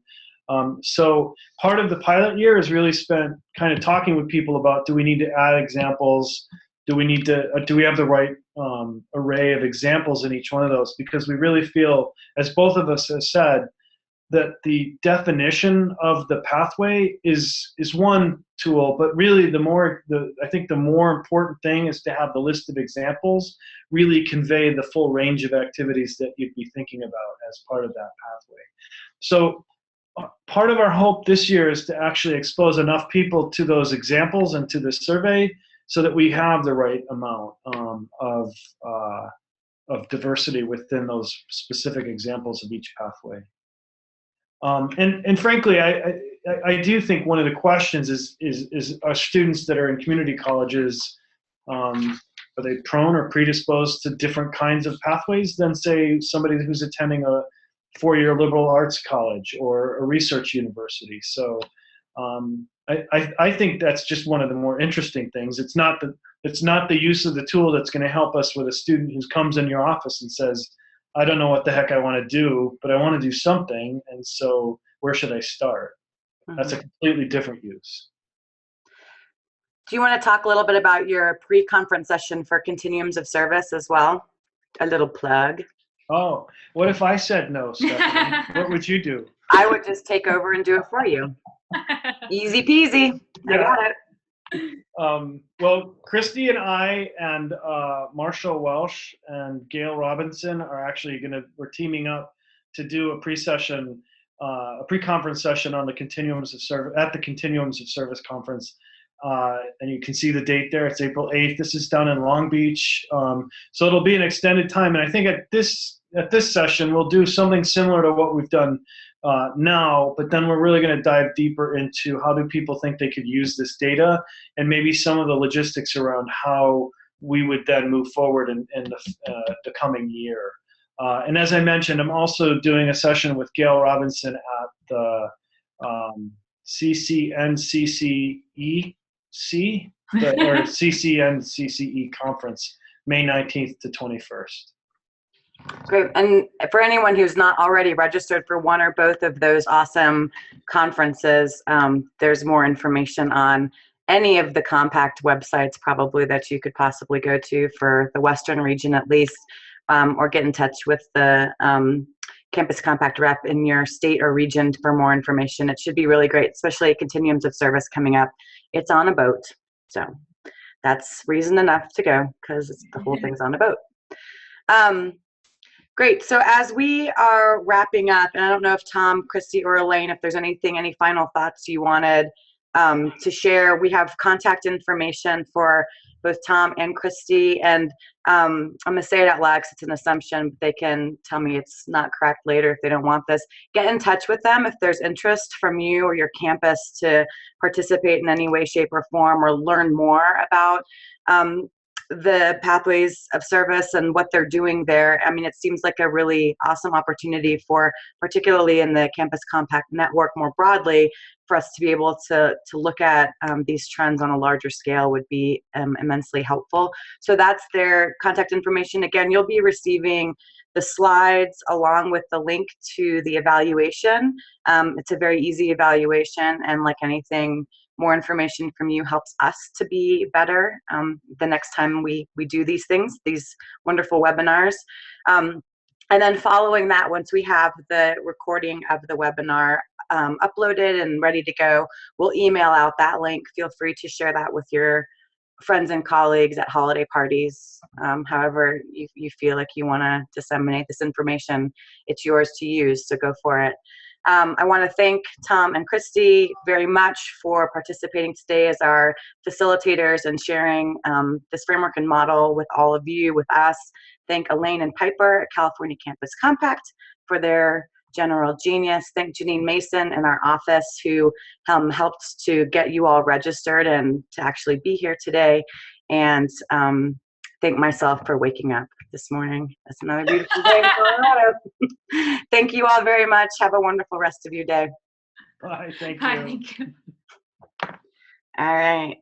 So part of the pilot year is really spent kind of talking with people about, do we need to add examples? Do we have the right array of examples in each one of those? Because we really feel, as both of us have said, that the definition of the pathway is one tool, but really I think the more important thing is to have the list of examples really convey the full range of activities that you'd be thinking about as part of that pathway. So part of our hope this year is to actually expose enough people to those examples and to the survey so that we have the right amount of diversity within those specific examples of each pathway. And frankly, I do think one of the questions is our students that are in community colleges, are they prone or predisposed to different kinds of pathways than, say, somebody who's attending a four-year liberal arts college or a research university? So I think that's just one of the more interesting things. It's not the use of the tool that's going to help us with a student who comes in your office and says, I don't know what the heck I want to do, but I want to do something, and so where should I start? Mm-hmm. That's a completely different use. Do you want to talk a little bit about your pre-conference session for Continuums of Service as well? A little plug. Oh, what if I said no, Stephanie? What would you do? I would just take over and do it for you. Easy peasy. Yeah. I got it. Well, Christy and I and Marshall Welsh and Gail Robinson are actually we're teaming up to do a pre-session, a pre-conference session on the Continuums of Service at the Continuums of Service conference. And you can see the date there. It's April 8th. This is down in Long Beach. So it'll be an extended time. And I think at this session, we'll do something similar to what we've done now, but then we're really going to dive deeper into how do people think they could use this data and maybe some of the logistics around how we would then move forward in the coming year. And as I mentioned, I'm also doing a session with Gail Robinson at the CCNCCEC, or CCNCCE conference, May 19th to 21st. Great. And for anyone who's not already registered for one or both of those awesome conferences, there's more information on any of the Compact websites probably that you could possibly go to for the Western region at least, or get in touch with the Campus Compact rep in your state or region for more information. It should be really great, especially Continuums of Service coming up. It's on a boat. So that's reason enough to go because the whole thing's on a boat. Great. So as we are wrapping up, and I don't know if Tom, Christy, or Elaine, if there's any final thoughts you wanted to share, we have contact information for both Tom and Christy. And I'm going to say it out loud because it's an assumption, but they can tell me it's not correct later if they don't want this. Get in touch with them if there's interest from you or your campus to participate in any way, shape, or form or learn more about the Pathways of Service and what they're doing there. I mean, it seems like a really awesome opportunity for, particularly in the Campus Compact network more broadly, for us to be able to look at these trends on a larger scale would be immensely helpful. So that's their contact information. Again, you'll be receiving the slides along with the link to the evaluation. It's a very easy evaluation, and like anything, more information from you helps us to be better the next time we do these things, these wonderful webinars. And then following that, once we have the recording of the webinar uploaded and ready to go, we'll email out that link. Feel free to share that with your friends and colleagues at holiday parties. However you feel like you want to disseminate this information, it's yours to use, so go for it. I want to thank Tom and Christy very much for participating today as our facilitators and sharing this framework and model with all of you, with us. Thank Elaine and Piper at California Campus Compact for their general genius. Thank Janine Mason in our office who helped to get you all registered and to actually be here today. And thank myself for waking up this morning. It's another beautiful day in Colorado. Thank you all very much. Have a wonderful rest of your day. Bye. Thank Hi, you. thank you. All right.